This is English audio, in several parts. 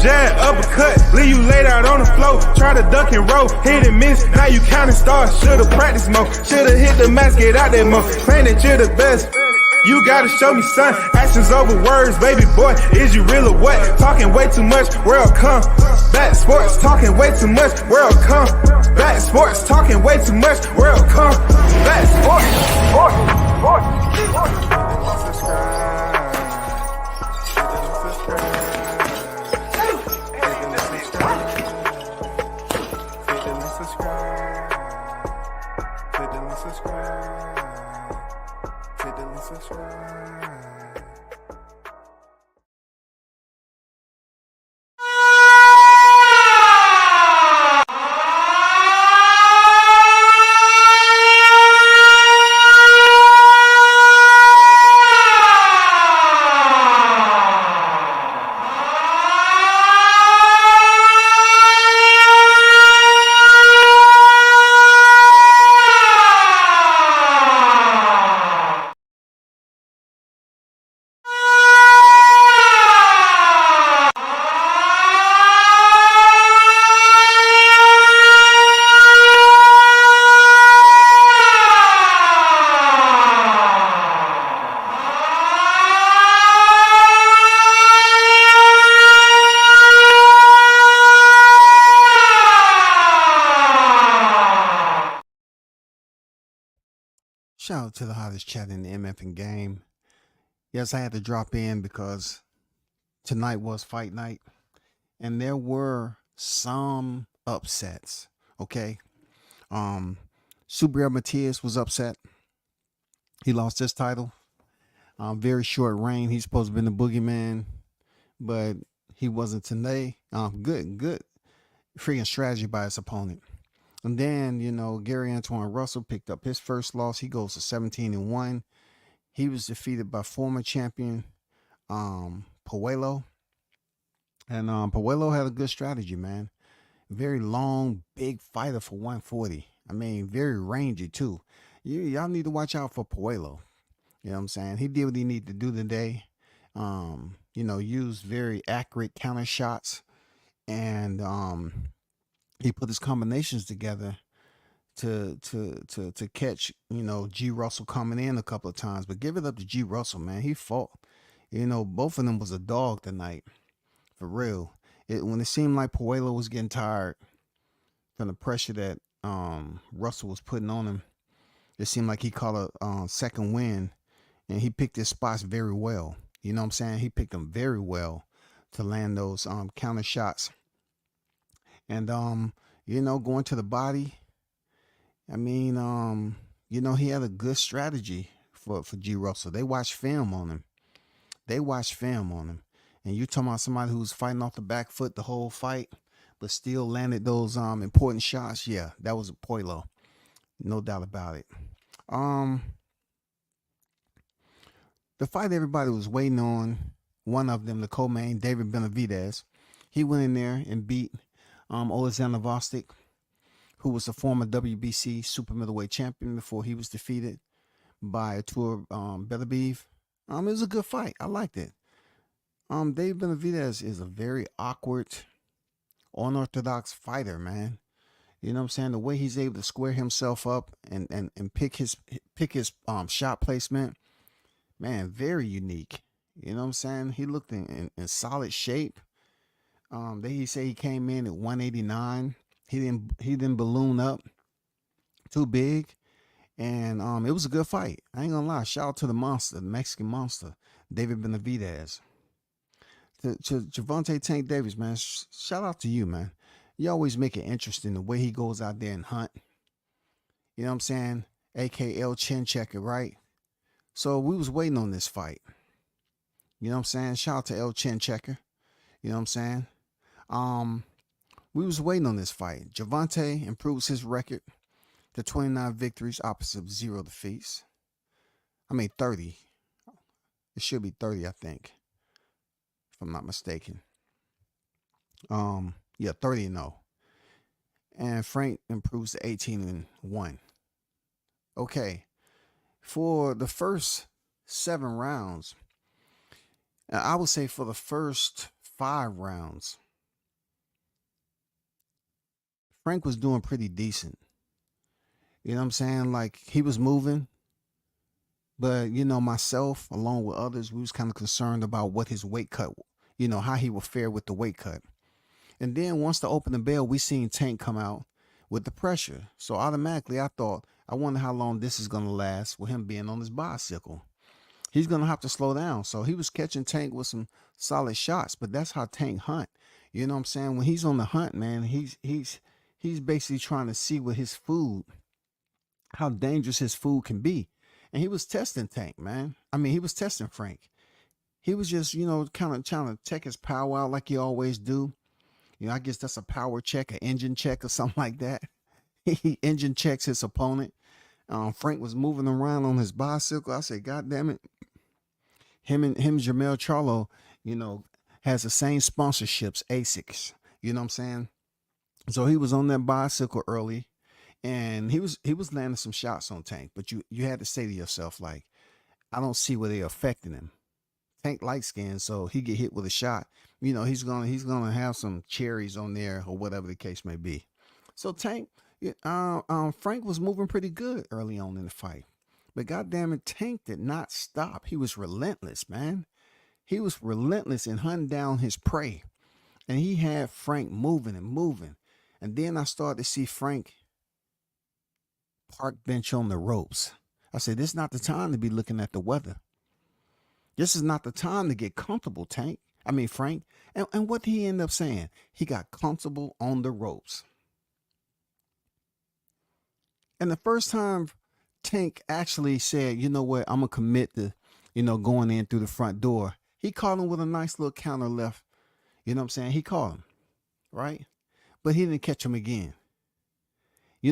jab, uppercut, leave you laid out on the floor. Try to duck and roll, hit and miss, now you counting stars. Should've practiced more, should've hit the mask, get out there more. Claim that you're the best. You gotta show me, son. Actions over words, baby boy. Is you real or what? Talking way too much, world come. Back sports, talking way too much, world come. Back sports, talking way too much, world come. Back sports, Shout out to the hottest chat in the MF game. Yes, I had to drop in because tonight was fight night and there were some upsets. Okay. Super Matias was upset. He lost his title. Very short reign. He's supposed to have been the boogeyman, but he wasn't today. Good freaking strategy by his opponent. And then, Gary Antoine Russell picked up his first loss. He goes to 17-1. He was defeated by former champion Puello. And Puello had a good strategy, man. Very long, big fighter for 140. I mean, very rangy, too. Y'all need to watch out for Puello. You know what I'm saying? He did what he needed to do today. Used very accurate counter shots. And he put his combinations together to catch, G Russell coming in a couple of times. But give it up to G Russell, man. He fought. Both of them was a dog tonight. For real. When it seemed like Puello was getting tired from the pressure that Russell was putting on him, it seemed like he caught a second win, and he picked his spots very well. You know what I'm saying? He picked them very well to land those counter shots. And going to the body, I mean, he had a good strategy for G Russell. They watched film on him. And you talking about somebody who's fighting off the back foot the whole fight, but still landed those important shots. Yeah, that was a Puello. No doubt about it. The fight everybody was waiting on, one of them, the co-main, David Benavidez, he went in there and beat Alexander Vostok, who was a former WBC super middleweight champion before he was defeated by Artur Beterbiev. It was a good fight. I liked it. David Benavidez is a very awkward, unorthodox fighter, man. You know what I'm saying? The way he's able to square himself up and pick his shot placement, man, very unique. You know what I'm saying? He looked in solid shape. He say he came in at 189. He didn't balloon up too big, and it was a good fight. I ain't gonna lie. Shout out to the monster, the Mexican monster, David Benavidez. To Gervonta Tank Davis, man. Shout out to you, man. You always make it interesting the way he goes out there and hunt. You know what I'm saying? AKL chin checker, right? So we was waiting on this fight. You know what I'm saying? Shout out to El Chin Checker. You know what I'm saying? We was waiting on this fight. Gervonta improves his record to 29 victories opposite 0 defeats. 30. It should be 30, I think, if I'm not mistaken. 30-0. And Frank improves to 18-1. Okay. For the first 7 rounds, I would say for the first 5 rounds, Frank was doing pretty decent. You know what I'm saying? Like he was moving, but myself along with others, we was kind of concerned about what his weight cut, how he would fare with the weight cut. And then once the opening bell, we seen Tank come out with the pressure. So automatically I thought, I wonder how long this is gonna last with him being on his bicycle. He's gonna have to slow down. So he was catching Tank with some solid shots, but that's how Tank hunt. You know what I'm saying? When he's on the hunt, man, he's basically trying to see what his food, how dangerous his food can be. And he was testing Tank, man. I mean, he was testing Frank. He was just, kind of trying to check his power out like he always do. I guess that's a power check, an engine check or something like that. He engine checks his opponent. Frank was moving around on his bicycle. I said, God damn it. Him, Jamel Charlo, has the same sponsorships, ASICs. You know what I'm saying? So he was on that bicycle early, and he was landing some shots on Tank. But you had to say to yourself, like, I don't see where they're affecting him. Tank light skin, so he get hit with a shot. He's gonna have some cherries on there or whatever the case may be. So Tank, Frank was moving pretty good early on in the fight, but goddamn it, Tank did not stop. He was relentless, man. He was relentless in hunting down his prey, and he had Frank moving and moving. And then I started to see Frank park bench on the ropes. I said, this is not the time to be looking at the weather. This is not the time to get comfortable, Frank. And what did he end up saying? He got comfortable on the ropes. And the first time Tank actually said, you know what, I'm going to commit to, going in through the front door, he caught him with a nice little counter left. You know what I'm saying? He caught him, right? But he didn't catch him again.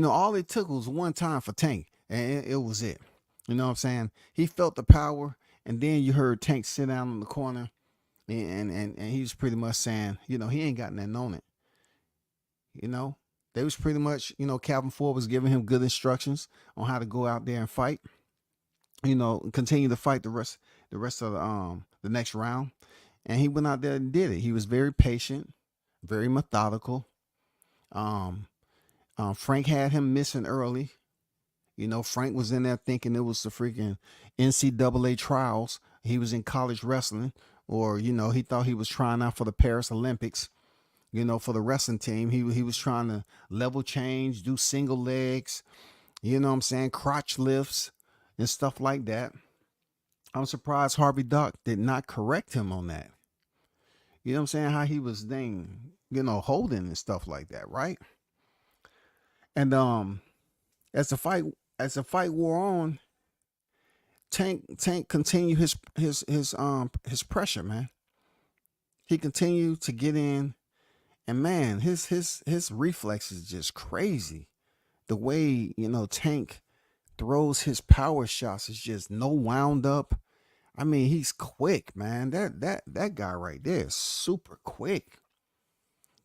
All it took was one time for Tank, and it was it. You know what I'm saying? He felt the power, and then you heard Tank sit down in the corner, and he was pretty much saying, he ain't got nothing on it. They was pretty much, Calvin Ford was giving him good instructions on how to go out there and fight. Continue to fight the rest of the next round, and he went out there and did it. He was very patient, very methodical. Frank had him missing early. Frank was in there thinking it was the freaking NCAA trials. He was in college wrestling, or he thought he was trying out for the Paris Olympics. For the wrestling team, he was trying to level change, do single legs, crotch lifts and stuff like that. I'm surprised Harvey Dock did not correct him on that. You know what I'm saying? How he was holding and stuff like that, right? And as the fight wore on, Tank continued his pressure, man. He continued to get in, and man, his reflex is just crazy. The way Tank throws his power shots is just no wound up. I mean, he's quick, man. That guy right there is super quick.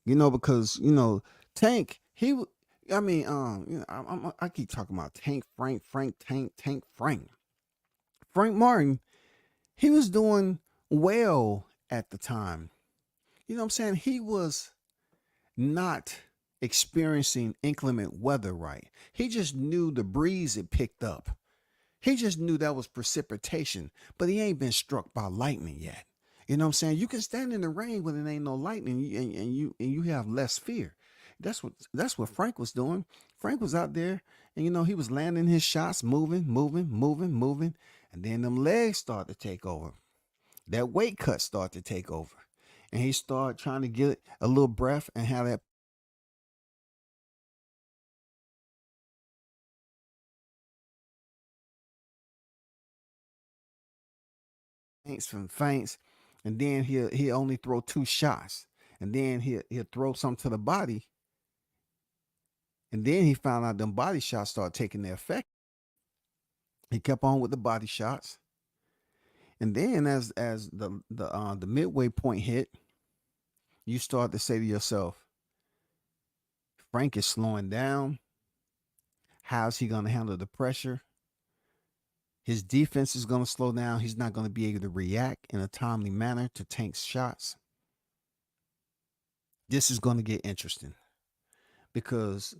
Because Tank, I keep talking about Tank, Frank, Tank, Frank. Frank Martin, he was doing well at the time. You know what I'm saying? He was not experiencing inclement weather, right? He just knew the breeze had picked up. He just knew that was precipitation, but he ain't been struck by lightning yet. You know what I'm saying? You can stand in the rain when it ain't no lightning, and you have less fear. That's what Frank was doing. Frank was out there, and he was landing his shots, moving, and then them legs started to take over. That weight cut started to take over, and he started trying to get a little breath and have that feints, and then he'll only throw two shots, and then he'll throw something to the body, and then he found out them body shots started taking their effect. He kept on with the body shots, and then as the midway point hit, you start to say to yourself, Frank is slowing down. How's he going to handle the pressure? His defense is going to slow down. He's not going to be able to react in a timely manner to Tank's shots. This is going to get interesting, because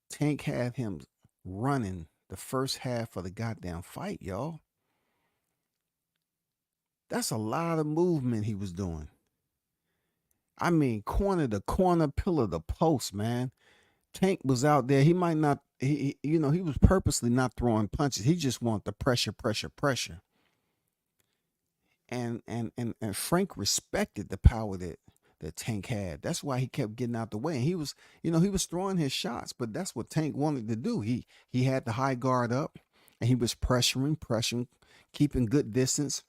Tank had him running the first half of the goddamn fight, y'all. That's a lot of movement he was doing. I mean, corner to corner, pillar to post, man. Tank was out there. He might not, he was purposely not throwing punches. He just wanted the pressure, pressure, pressure. And Frank respected the power that Tank had. That's why he kept getting out the way. And he was throwing his shots, but that's what Tank wanted to do. He had the high guard up, and he was pressuring, keeping good distance,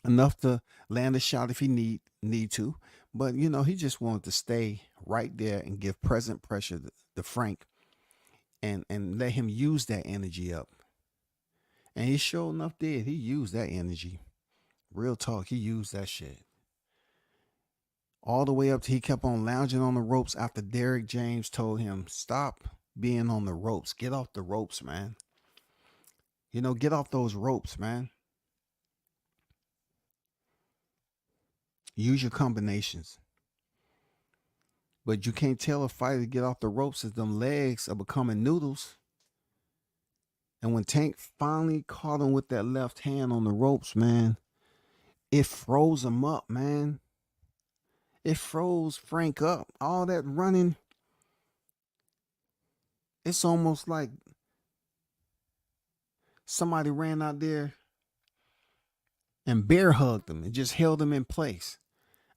enough to land a shot if he need to. But he just wanted to stay right there and give present pressure to Frank, and let him use that energy up. And he sure enough did. He used that energy. Real talk, he used that shit. All the way up to he kept on lounging on the ropes after Derrick James told him, stop being on the ropes. Get off the ropes, man. Get off those ropes, man. Use your combinations. But you can't tell a fighter to get off the ropes if them legs are becoming noodles. And when Tank finally caught him with that left hand on the ropes, man, it froze him up, man. It froze Frank up. All that running, it's almost like somebody ran out there and bear hugged him and just held him in place.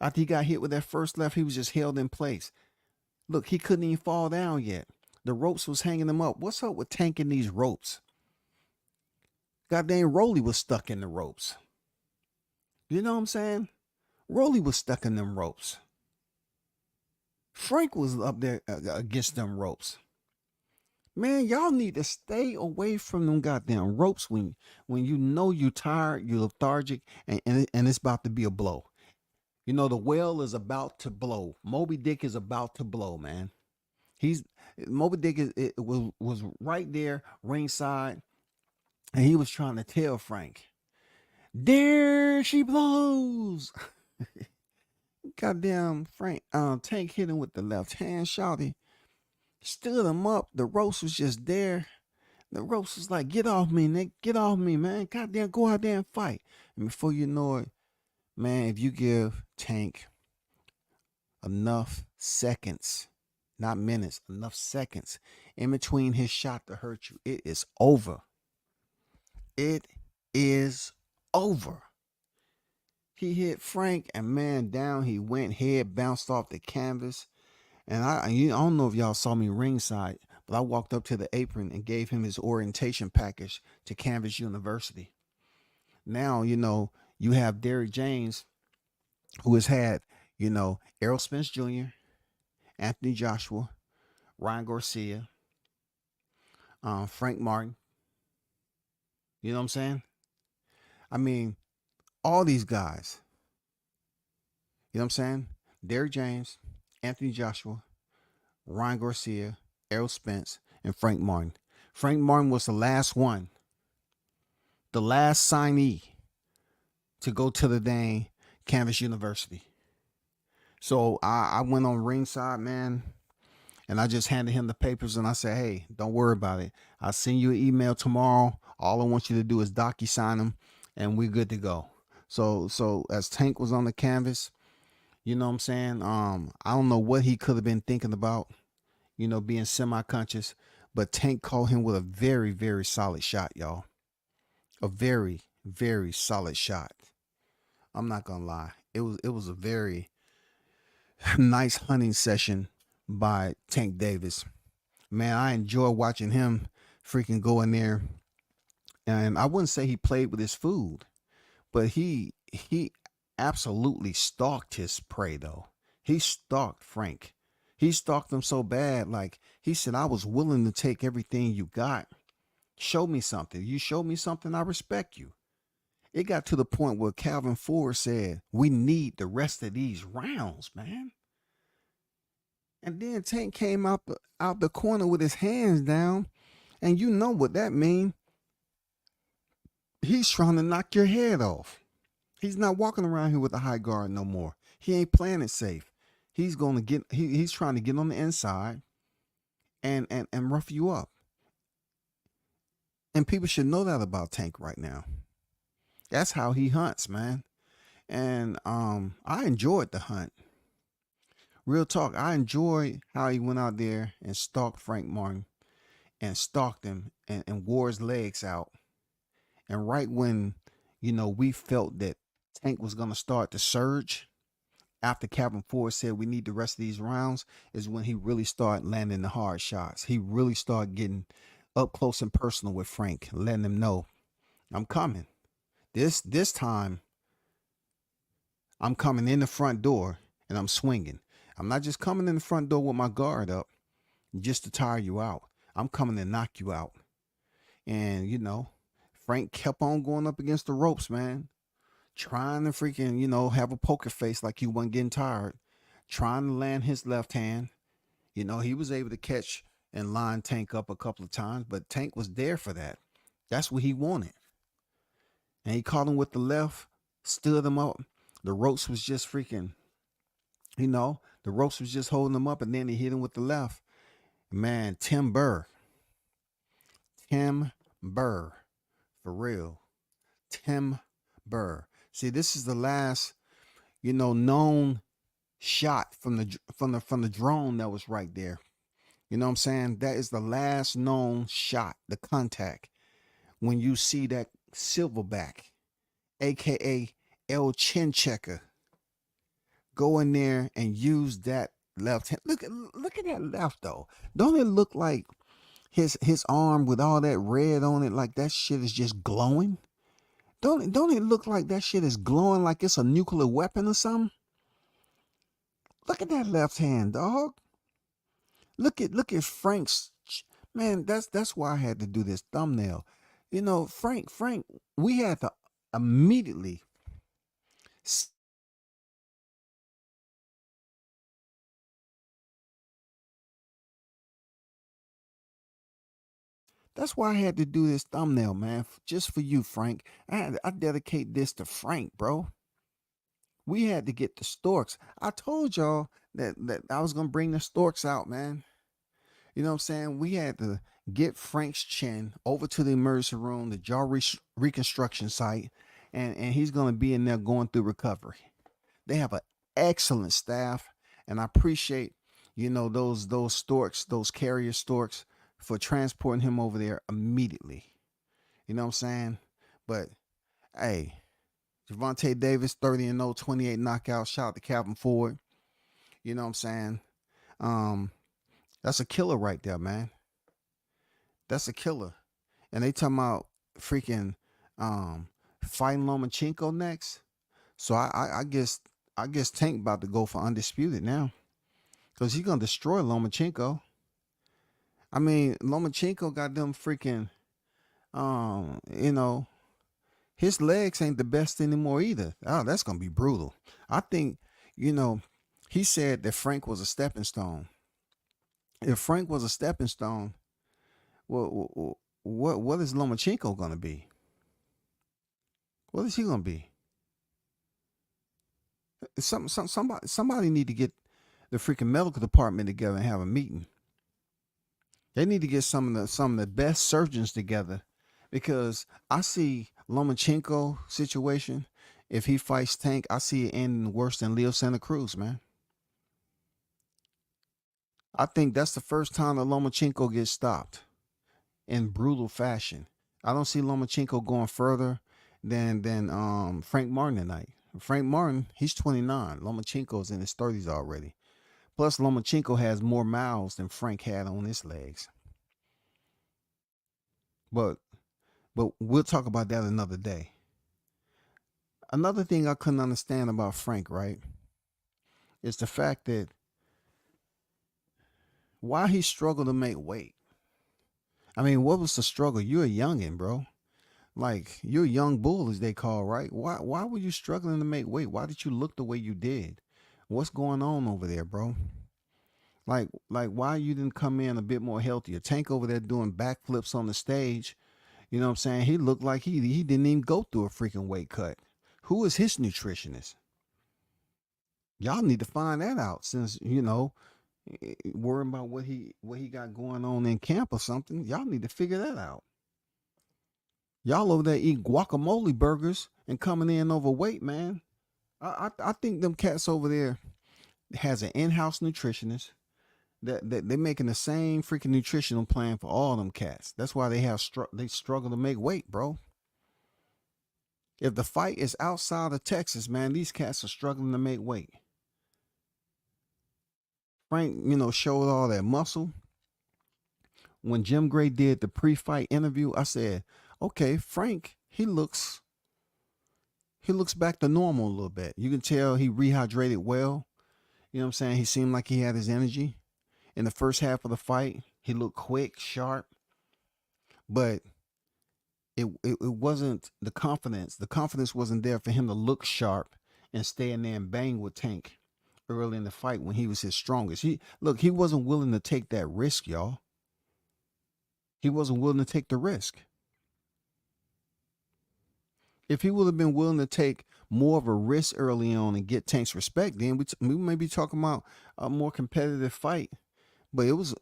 After he got hit with that first left, he was just held in place. Look, he couldn't even fall down yet. The ropes was hanging him up. What's up with Tank and these ropes? Goddamn, Rolly was stuck in the ropes. You know what I'm saying? Rolly was stuck in them ropes. Frank was up there against them ropes. Man, y'all need to stay away from them goddamn ropes when you know you're tired, you're lethargic, and it's about to be a blow. The whale is about to blow. Moby Dick is about to blow, man. Moby Dick was right there ringside, and he was trying to tell Frank, there she blows. Goddamn Frank, Tank hit him with the left hand, shouty. Stood him up. The ropes was just there. The ropes was like, get off me, Nick. Get off me, man. Goddamn, go out there and fight. And before you know it, man, if you give Tank enough seconds, not minutes, enough seconds in between his shot to hurt you, it is over. It is over. He hit Frank, and man, down he went. Head bounced off the canvas. And I don't know if y'all saw me ringside, but I walked up to the apron and gave him his orientation package to Canvas University. Now, you have Derrick James, who has had, Errol Spence Jr., Anthony Joshua, Ryan Garcia, Frank Martin. You know what I'm saying? I mean, all these guys. You know what I'm saying? Derrick James, Anthony Joshua, Ryan Garcia, Errol Spence, and Frank Martin. Frank Martin was the last one, the last signee to go to the dang Canvas University. So I went on ringside, man, and I just handed him the papers and I said, hey, don't worry about it. I'll send you an email tomorrow. All I want you to do is docu-sign them and we're good to go. So as Tank was on the canvas, you know what I'm saying? I don't know what he could have been thinking about, being semi-conscious, but Tank called him with a very, very solid shot, y'all. A very, very solid shot. I'm not gonna lie. It was a very nice hunting session by Tank Davis. Man, I enjoy watching him freaking go in there. And I wouldn't say he played with his food, but he absolutely stalked his prey though. He stalked Frank. He stalked him so bad, like he said, I was willing to take everything you got. Show me something. You show me something, I respect you. It got to the point where Calvin Ford said, we need the rest of these rounds, man. And then Tank came out the corner with his hands down, and you know what that means. He's trying to knock your head off. He's not walking around here with a high guard no more. He ain't playing it safe. He's gonna get he's trying to get on the inside and rough you up. And people should know that about Tank right now. That's how he hunts, man. And I enjoyed the hunt. Real talk, I enjoyed how he went out there and stalked Frank Martin and stalked him and wore his legs out. And right when, we felt that Tank was gonna start to surge after Captain Ford said we need the rest of these rounds, is when he really started landing the hard shots. He really started getting up close and personal with Frank, letting him know, I'm coming. This time, I'm coming in the front door and I'm swinging. I'm not just coming in the front door with my guard up just to tire you out. I'm coming to knock you out. And, Frank kept on going up against the ropes, man. Trying to freaking, have a poker face like he wasn't getting tired. Trying to land his left hand. He was able to catch and line Tank up a couple of times, but Tank was there for that. That's what he wanted. And he caught him with the left, stood him up. The ropes was just freaking, the ropes was just holding him up, and then he hit him with the left. Man, Tim Burr, for real. Tim Burr. See, this is the last, known shot from the drone that was right there. You know what I'm saying? That is the last known shot, the contact. When you see that silverback, aka El Chin Checker, go in there and use that left hand. Look at that left though. Don't it look like his arm with all that red on it, like that shit is just glowing? Don't it look like that shit is glowing like it's a nuclear weapon or something? Look at that left hand, dog. Look at Frank's, man. That's why I had to do this thumbnail. Frank, we had to immediately. That's why I had to do this thumbnail, man, just for you, Frank. I dedicate this to Frank, bro. We had to get the storks. I told y'all that I was gonna bring the storks out, man. You know what I'm saying? We had to get Frank's chin over to the emergency room, the jaw reconstruction site, and he's gonna be in there going through recovery. They have an excellent staff, and I appreciate, those storks, those carrier storks, for transporting him over there immediately. You know what I'm saying? But hey, Javante Davis, 30-0, 28 knockouts. Shout out to Calvin Ford. You know what I'm saying? That's a killer right there, man. That's a killer. And they talking about freaking fighting Lomachenko next. So I guess Tank about to go for undisputed now, because he's gonna destroy Lomachenko. I mean, Lomachenko got them freaking, his legs ain't the best anymore either. Oh, that's gonna be brutal. I think, he said that Frank was a stepping stone. If Frank was a stepping stone, what is Lomachenko gonna be? What is he gonna be? Somebody need to get the freaking medical department together and have a meeting. They need to get some of the best surgeons together, because I see Lomachenko situation. If he fights Tank, I see it ending worse than Leo Santa Cruz, man. I think that's the first time that Lomachenko gets stopped in brutal fashion. I don't see Lomachenko going further than Frank Martin tonight. Frank Martin, he's 29. Lomachenko's in his 30s already. Plus, Lomachenko has more miles than Frank had on his legs. But we'll talk about that another day. Another thing I couldn't understand about Frank, right, is the fact that why he struggled to make weight. I mean, what was the struggle? You're a youngin', bro. Like, you're a young bull, as they call, right? Why were you struggling to make weight? Why did you look the way you did? What's going on over there, bro? Like why you didn't come in a bit more healthier? Tank over there doing backflips on the stage. You know what I'm saying? He looked like he didn't even go through a freaking weight cut. Who is his nutritionist? Y'all need to find that out since, worrying about what he got going on in camp or something. Y'all need to figure that out. Y'all over there eating guacamole burgers and coming in overweight, man. I think them cats over there has an in-house nutritionist that they're making the same freaking nutritional plan for all them cats. That's why they struggle to make weight, bro. If the fight is outside of Texas, man, these cats are struggling to make weight. Frank, showed all that muscle. When Jim Gray did the pre-fight interview, I said, "Okay, Frank, he looks back to normal a little bit. You can tell he rehydrated well. You know what I'm saying? He seemed like he had his energy. In the first half of the fight, he looked quick, sharp, but it wasn't the confidence. The confidence wasn't there for him to look sharp and stay in there and bang with Tank early in the fight when he was his strongest. He wasn't willing to take that risk, y'all. He wasn't willing to take the risk. If he would have been willing to take more of a risk early on and get Tank's respect, then we may be talking about a more competitive fight. But it was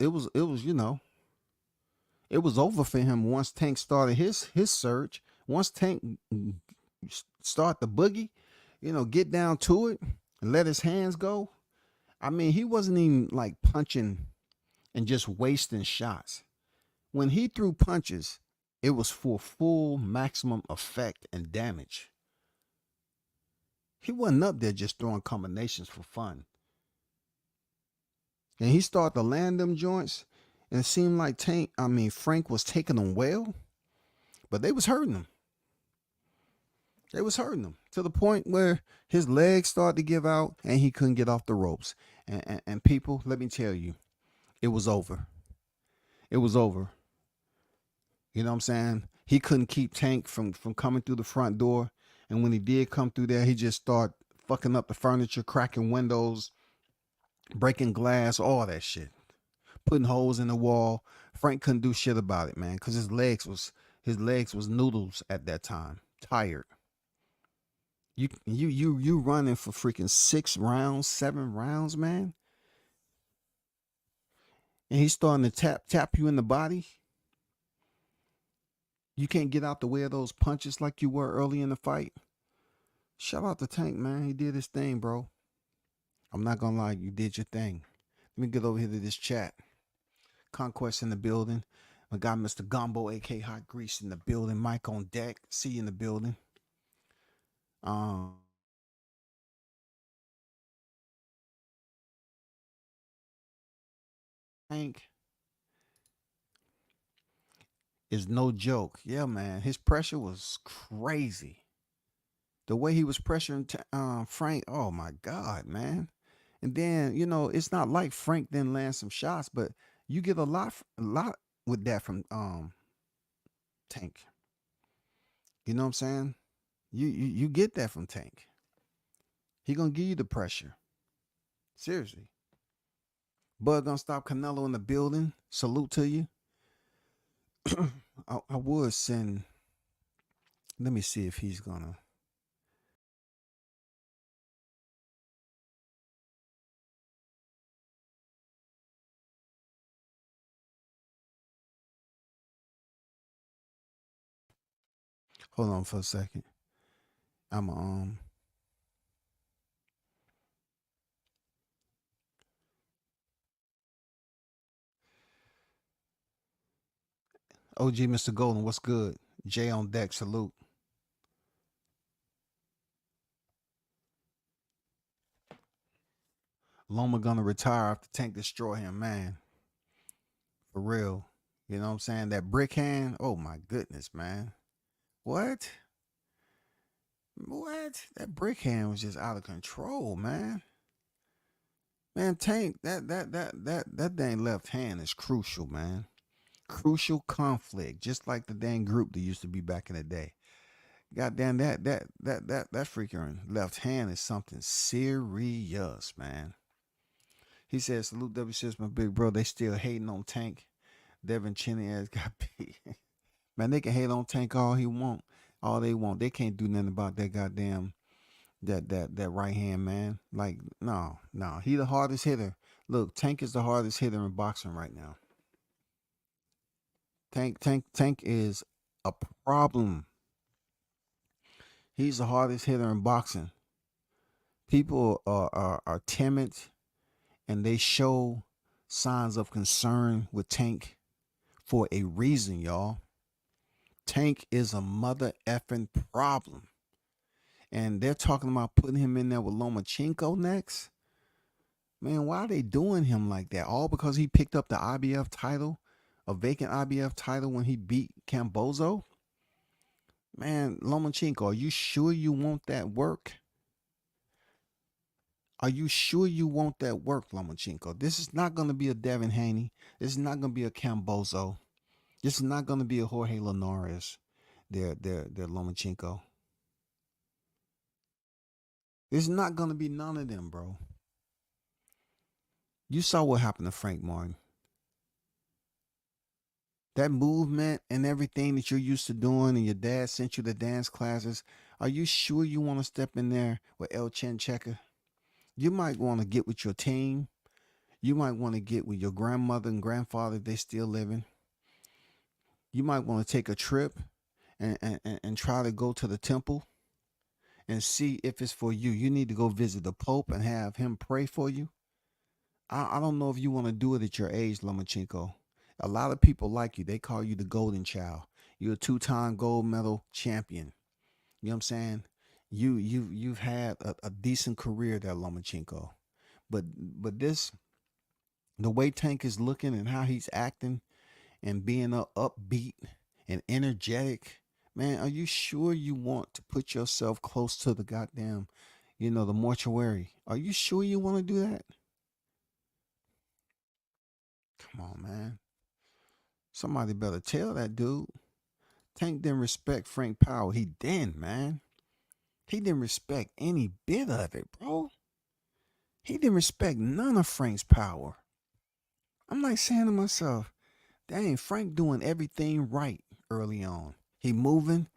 over for him once Tank started his surge. Once Tank start the boogie, get down to it and let his hands go. I mean, he wasn't even like punching and just wasting shots. When he threw punches, it was for full maximum effect and damage. He wasn't up there just throwing combinations for fun. And he started to land them joints, and it seemed like Frank was taking them well, but they was hurting him. They was hurting him to the point where his legs started to give out and he couldn't get off the ropes. And people, let me tell you, it was over. It was over. You know what I'm saying? He couldn't keep Tank from coming through the front door. And when he did come through there, he just started fucking up the furniture, cracking windows, breaking glass, all that shit. Putting holes in the wall. Frank couldn't do shit about it, man, because his legs was noodles at that time. Tired. You running for freaking 6 rounds, 7 rounds, man. And he's starting to tap you in the body. You can't get out the way of those punches like you were early in the fight. Shout out to Tank, man. He did his thing, bro. I'm not gonna lie, you did your thing. Let me get over here to this chat. Conquest in the building. My guy, Mr. Gumbo, aka Hot Grease, in the building. Mike on deck. See you in the building. Tank is no joke. Yeah, man. His pressure was crazy. The way he was pressuring Frank, oh my God, man. And then, it's not like Frank didn't land some shots, but you get a lot with that from Tank. You know what I'm saying? You get that from Tank. He gonna give you the pressure. Seriously. Bud gonna stop Canelo in the building. Salute to you. I would send. Let me see if he's gonna. Hold on for a second. I'm OG Mr. Golden. What's good? Jay on deck. Salute. Loma gonna retire after Tank destroy him, man. For real. You know what I'm saying? That brick hand. Oh my goodness, man. What? What? That brick hand was just out of control, man. Man, Tank, that dang left hand is crucial, man. Crucial conflict, just like the dang group that used to be back in the day. Goddamn, that freaking left hand is something serious, man. He said, "Salute W6, my big bro. They still hating on Tank. Devin Cheney ass got beat. Man, they can hate on Tank all they want. They can't do nothing about that goddamn that right hand man. Like, no, he the hardest hitter. Look, Tank is the hardest hitter in boxing right now. Tank is a problem. He's the hardest hitter in boxing. People are timid and they show signs of concern with Tank for a reason, y'all. Tank is a mother effing problem. And they're talking about putting him in there with Lomachenko next. Man, why are they doing him like that? All because he picked up the IBF title, a vacant IBF title when he beat Cambozo? Man, Lomachenko, are you sure you want that work? Are you sure you want that work, Lomachenko? This is not going to be a Devin Haney. This is not going to be a Cambozo. This is not going to be a Jorge Linares. They're Lomachenko. This is not going to be none of them, bro. You saw what happened to Frank Martin. That movement and everything that you're used to doing, and your dad sent you to dance classes. Are you sure you want to step in there with El Chen Checker? You might want to get with your team. You might want to get with your grandmother and grandfather if they're still living. You might want to take a trip and try to go to the temple and see if it's for you. You need to go visit the Pope and have him pray for you. I don't know if you want to do it at your age, Lomachenko. A lot of people like you. They call you the golden child. You're a 2-time gold medal champion. You know what I'm saying? You've had a decent career there, Lomachenko. But this, the way Tank is looking and how he's acting and being upbeat and energetic, man, are you sure you want to put yourself close to the goddamn, the mortuary? Are you sure you want to do that? Come on, man. Somebody better tell that dude. Tank didn't respect Frank Powell. He didn't, man. He didn't respect any bit of it, bro. He didn't respect none of Frank's power. I'm like saying to myself, dang, Frank doing everything right early on. He moving.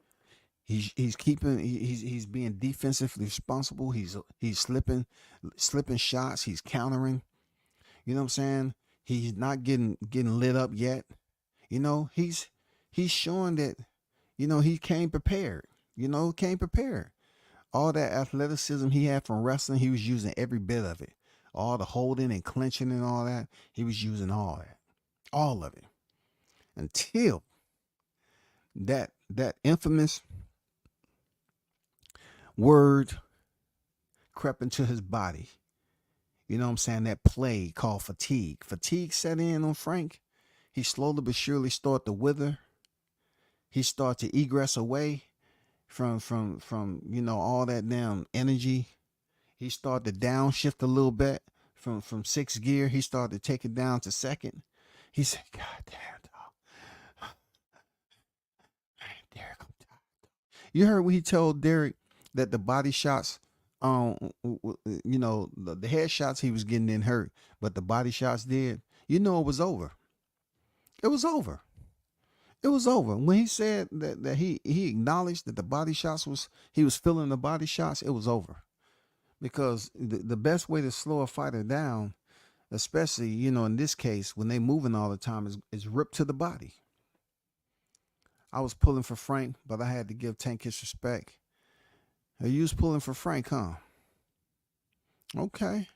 He's keeping. He's being defensively responsible. He's slipping shots. He's countering. You know what I'm saying? He's not getting lit up yet. He's showing that, he came prepared. Came prepared. All that athleticism he had from wrestling, he was using every bit of it. All the holding and clinching and all that, he was using all that. All of it. Until that infamous word crept into his body. You know what I'm saying? That plague called fatigue. Fatigue set in on Frank. He slowly but surely started to wither. He started to egress away from all that damn energy. He started to downshift a little bit from sixth gear. He started to take it down to second. He said, God damn, dog. Derek, I'm tired. You heard what he told Derek that the body shots, the head shots he was getting in hurt, but the body shots did. It was over. It was over. It was over. When he said that he acknowledged that the body shots he was feeling the body shots, it was over. Because the best way to slow a fighter down, especially, in this case, when they moving all the time, is rip to the body. I was pulling for Frank, but I had to give Tank his respect. Hey, you was pulling for Frank, huh? Okay.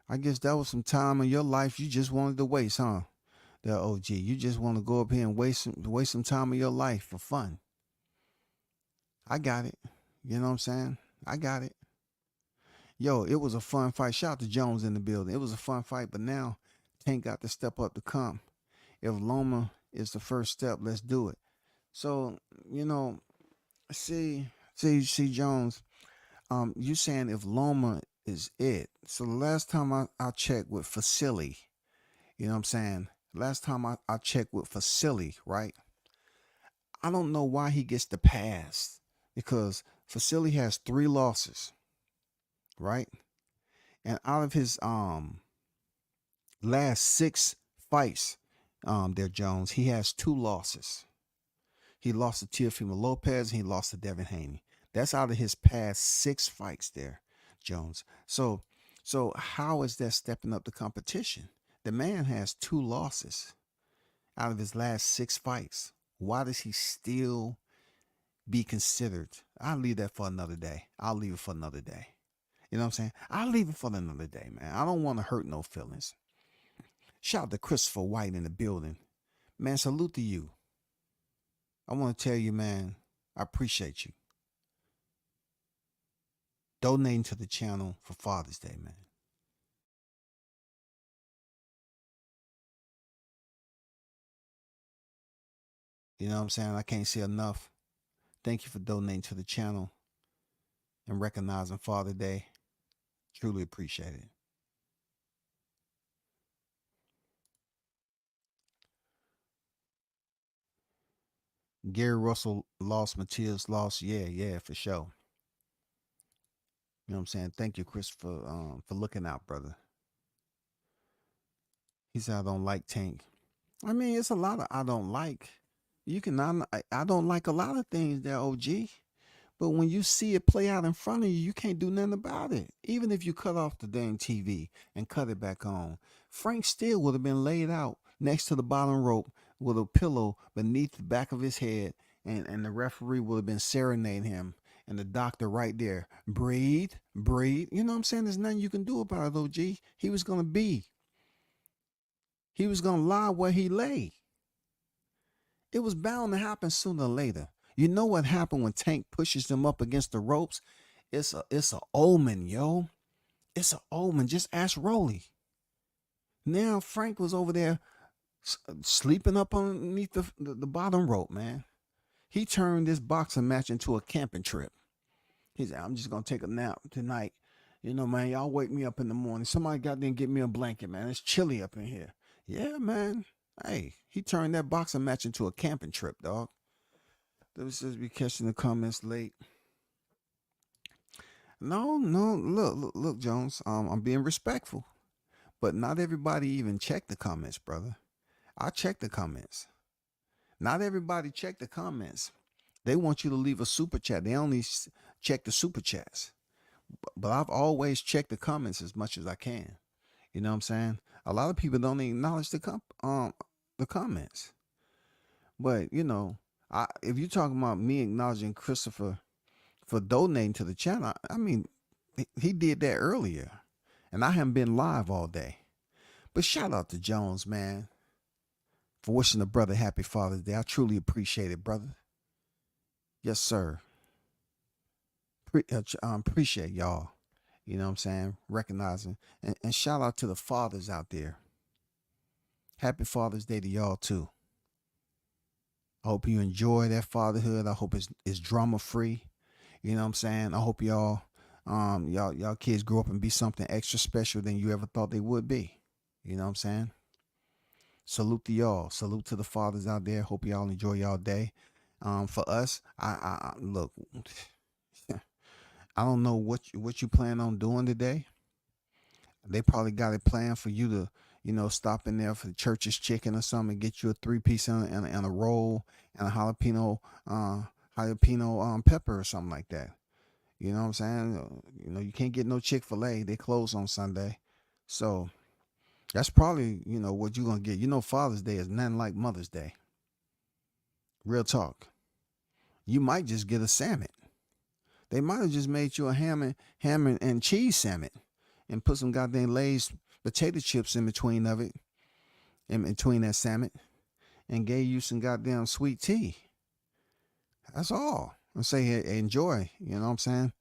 I guess that was some time in your life you just wanted to waste, huh? The OG. You just want to go up here and waste some time of your life for fun. I got it. You know what I'm saying? I got it. Yo, it was a fun fight. Shout out to Jones in the building. It was a fun fight, but now Tank got to step up to come. If Loma is the first step, let's do it. So, see Jones, you saying if Loma is it. So the last time I checked with Facili, you know what I'm saying? Last time I checked with Facili, right? I don't know why he gets the pass, because Facili has 3 losses, right? And out of his last 6 fights, there Jones, he has 2 losses. He lost to Teofimo Lopez and he lost to Devin Haney. That's out of his past 6 fights there, Jones. So how is that stepping up the competition? The man has 2 losses out of his last 6 fights. Why does he still be considered? I'll leave that for another day. I'll leave it for another day. You know what I'm saying? I'll leave it for another day, man. I don't want to hurt no feelings. Shout out to Christopher White in the building. Man, salute to you. I want to tell you, man, I appreciate you donating to the channel for Father's Day, man. You know what I'm saying? I can't say enough. Thank you for donating to the channel and recognizing Father Day. Truly appreciate it. Gary Russell lost, Matias lost. Yeah, for sure. You know what I'm saying? Thank you, Chris, for looking out, brother. He said I don't like Tank. I mean, it's a lot of I don't like. You can I don't like a lot of things there, OG. But when you see it play out in front of you, you can't do nothing about it. Even if you cut off the dang TV and cut it back on, Frank still would have been laid out next to the bottom rope with a pillow beneath the back of his head, and the referee would have been serenading him. And the doctor right there, breathe, breathe. You know what I'm saying? There's nothing you can do about it, OG. He was going to be. He was going to lie where he lay. It was bound to happen sooner or later. You know what happened when Tank pushes them up against the ropes? It's a omen, yo. It's an omen. Just ask Rolly. Now Frank was over there sleeping up underneath the bottom rope, man. He turned this boxing match into a camping trip. He said, I'm just going to take a nap tonight. You know, man, y'all wake me up in the morning. Somebody got there and get me a blanket, man. It's chilly up in here. Yeah, man. Hey, he turned that boxing match into a camping trip, dog. This is be catching the comments late. No, look, Jones. I'm being respectful, but not everybody even check the comments, brother. I check the comments. Not everybody check the comments. They want you to leave a super chat. They only check the super chats. But I've always checked the comments as much as I can. You know what I'm saying? A lot of people don't acknowledge the comments. But you know, if you're talking about me acknowledging Christopher for donating to the channel, I mean, he did that earlier, and I haven't been live all day. But shout out to Jones, man, for wishing the brother happy Father's Day. I truly appreciate it, brother. Yes, sir. Appreciate y'all. You know what I'm saying? Recognizing and shout out to the fathers out there. Happy Father's Day to y'all too. I hope you enjoy that fatherhood. I hope it's drama free. You know what I'm saying? I hope y'all kids grow up and be something extra special than you ever thought they would be. You know what I'm saying? Salute to y'all. Salute to the fathers out there. Hope y'all enjoy y'all day. For us, I look. I don't know what you plan on doing today. They probably got it planned for you to, stop in there for the church's chicken or something and get you a 3-piece and a roll and a jalapeno pepper or something like that. You know what I'm saying? You can't get no Chick-fil-A. They close on Sunday. So that's probably, what you're going to get. Father's Day is nothing like Mother's Day. Real talk. You might just get a salmon. They might have just made you a ham and cheese salmon and put some goddamn Lay's potato chips in between that salmon, and gave you some goddamn sweet tea. That's all. And say, hey, enjoy. You know what I'm saying?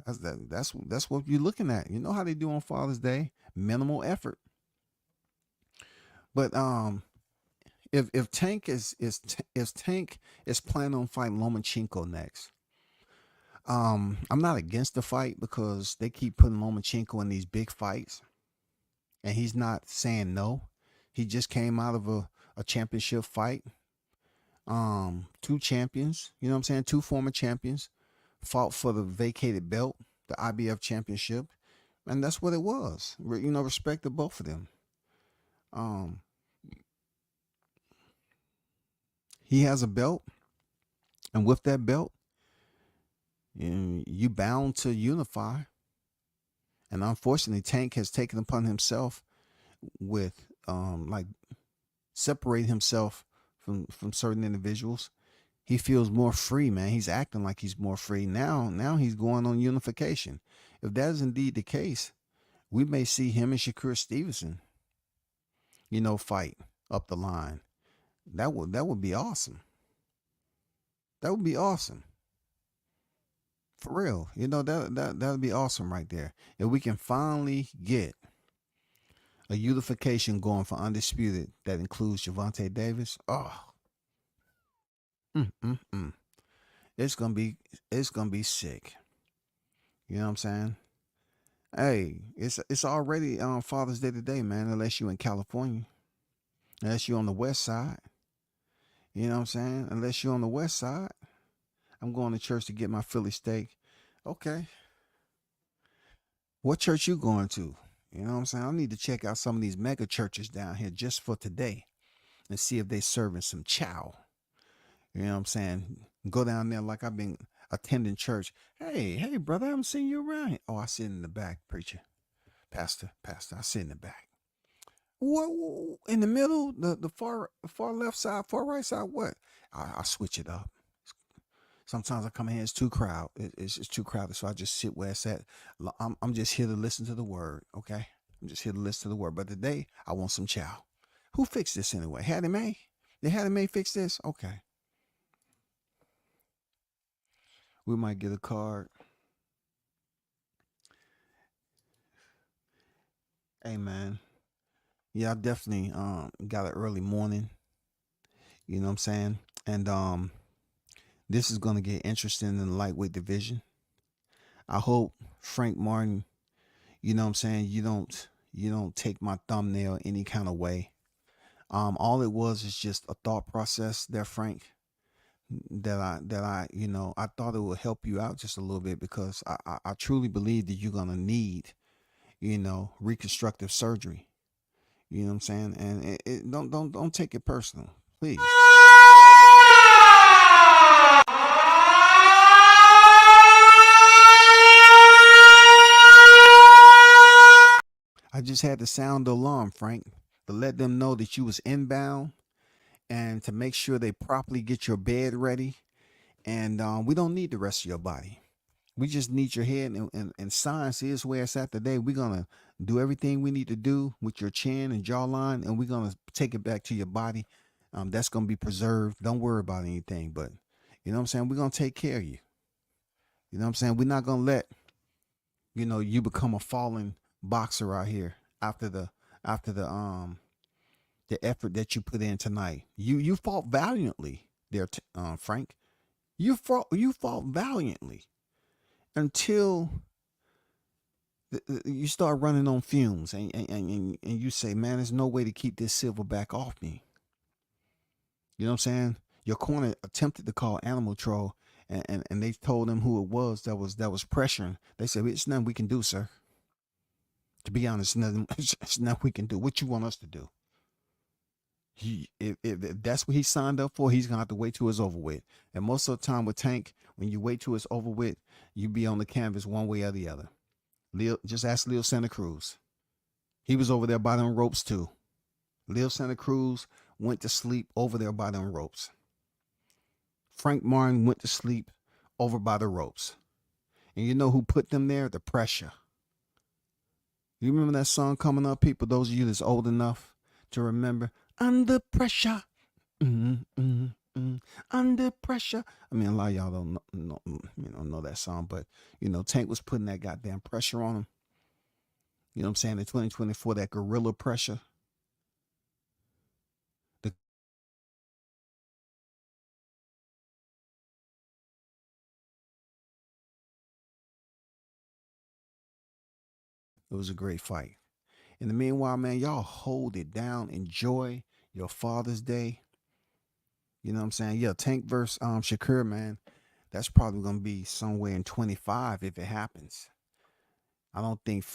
That's what you're looking at. You know how they do on Father's Day? Minimal effort. But if Tank is planning on fighting Lomachenko next, I'm not against the fight because they keep putting Lomachenko in these big fights, and he's not saying no. He just came out of a championship fight. 2 champions, you know what I'm saying? 2 former champions fought for the vacated belt, the IBF championship, and that's what it was. Respect to both of them. He has a belt, and with that belt, You bound to unify. And unfortunately, Tank has taken upon himself with like separate himself from certain individuals. He feels more free, man. He's acting like he's more free now he's going on unification. If that is indeed the case, we may see him and Shakur Stevenson, fight up the line. That would be awesome. That would be awesome. For real. That'd be awesome right there. If we can finally get a unification going for Undisputed that includes Javante Davis. Oh, mm, mm, mm. It's gonna be sick. You know what I'm saying? Hey, it's already Father's Day today, man. Unless you're in California, unless you're on the West Side. You know what I'm saying? Unless you're on the West Side, I'm going to church to get my Philly steak. Okay, what church you going to? You know what I'm saying? I need to check out some of these mega churches down here just for today and see if they serving some chow. You know what I'm saying? Go down there like I've been attending church. Hey, brother, I haven't seen you around. Oh, I sit in the back, preacher, pastor, I sit in the back. What in the middle, the far left side, far right side? What? I switch it up. Sometimes I come in here, it's too crowded. It's too crowded, so I just sit where it's at. I'm just here to listen to the word, okay? I'm just here to listen to the word. But today, I want some chow. Who fixed this anyway? Hattie Mae? Did Hattie Mae fix this? Okay. We might get a card. Hey, man. Yeah, I definitely got an early morning. You know what I'm saying? And this is gonna get interesting in the lightweight division. I hope Frank Martin, you know what I'm saying, you don't take my thumbnail any kind of way. All it was is just a thought process there, Frank, that I thought it would help you out just a little bit because I truly believe that you're gonna need, reconstructive surgery. You know what I'm saying? And don't take it personal, please. I just had to sound the alarm, Frank, to let them know that you was inbound and to make sure they properly get your bed ready. And we don't need the rest of your body. We just need your head. And science is where it's at today. We're going to do everything we need to do with your chin and jawline, and we're going to take it back to your body. That's going to be preserved. Don't worry about anything. But you know what I'm saying? We're going to take care of you. You know what I'm saying? We're not going to let, you become a fallen boxer out here after the effort that you put in tonight. You fought valiantly there, Frank. You fought valiantly until you start running on fumes, and you say, man, there's no way to keep this silverback off me. You know what I'm saying? Your corner attempted to call animal troll, and they told him who it was that was pressuring. They said, it's nothing we can do, sir. To be honest, it's nothing we can do. What you want us to do? If that's what he signed up for, he's gonna have to wait till it's over with. And most of the time with Tank, when you wait till it's over with, you be on the canvas one way or the other. Just ask Leo Santa Cruz. He was over there by them ropes too. Leo Santa Cruz went to sleep over there by them ropes. Frank Martin went to sleep over by the ropes. And you know who put them there? The pressure. You remember that song coming up, people? Those of you that's old enough to remember, under pressure. Under pressure. I mean, a lot of y'all don't know that song, but Tank was putting that goddamn pressure on him. You know what I'm saying? In 2024, that gorilla pressure. It was a great fight. In the meanwhile, man, y'all hold it down. Enjoy your Father's Day. You know what I'm saying? Yeah, Tank versus Shakur, man. That's probably gonna be somewhere in 25 if it happens. I don't think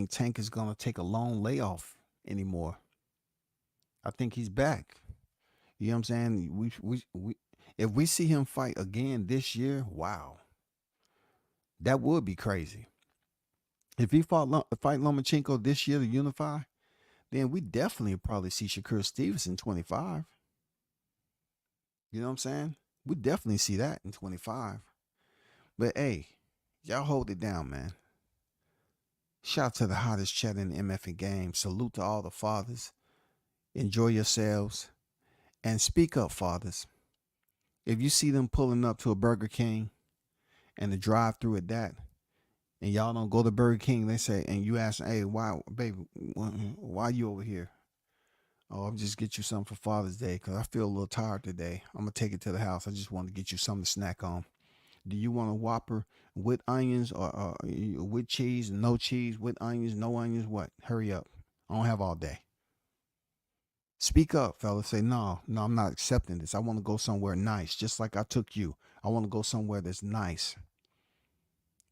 Tank is gonna take a long layoff anymore. I think he's back. You know what I'm saying? We if we see him fight again this year, wow. That would be crazy. If he fight Lomachenko this year to unify, then we definitely probably see Shakur Stevenson 25. You know what I'm saying? We definitely see that in 25. But hey, y'all hold it down, man. Shout out to the hottest chat in the MF game. Salute to all the fathers. Enjoy yourselves. And speak up, fathers. If you see them pulling up to a Burger King and the drive through at that, and y'all don't go to Burger King, they say, and you ask, hey, why, baby, why you over here? Oh, I'm just get you something for Father's Day because I feel a little tired today. I'm gonna take it to the house. I just want to get you something to snack on. Do you want a Whopper with onions or with cheese, no cheese, with onions, no onions? What? Hurry up. I don't have all day. Speak up, fellas. Say, no, I'm not accepting this. I want to go somewhere nice, just like I took you. I want to go somewhere that's nice,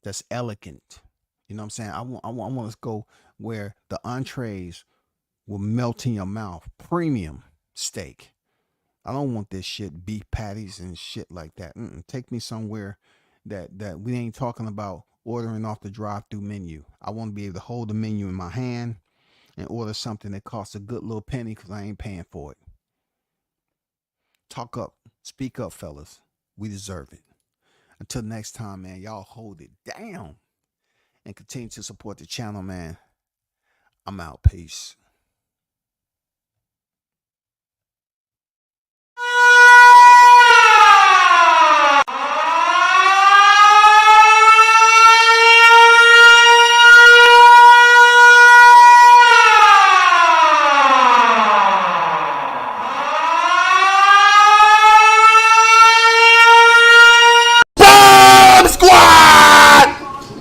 that's elegant. You know what I'm saying? I want to go where the entrees will melt in your mouth. Premium steak. I don't want this shit, beef patties and shit like that. Take me somewhere that we ain't talking about ordering off the drive-through menu. I want to be able to hold the menu in my hand and order something that costs a good little penny because I ain't paying for it. Talk up. Speak up, fellas. We deserve it. Until next time, man, y'all hold it down and continue to support the channel, man. I'm out. Peace.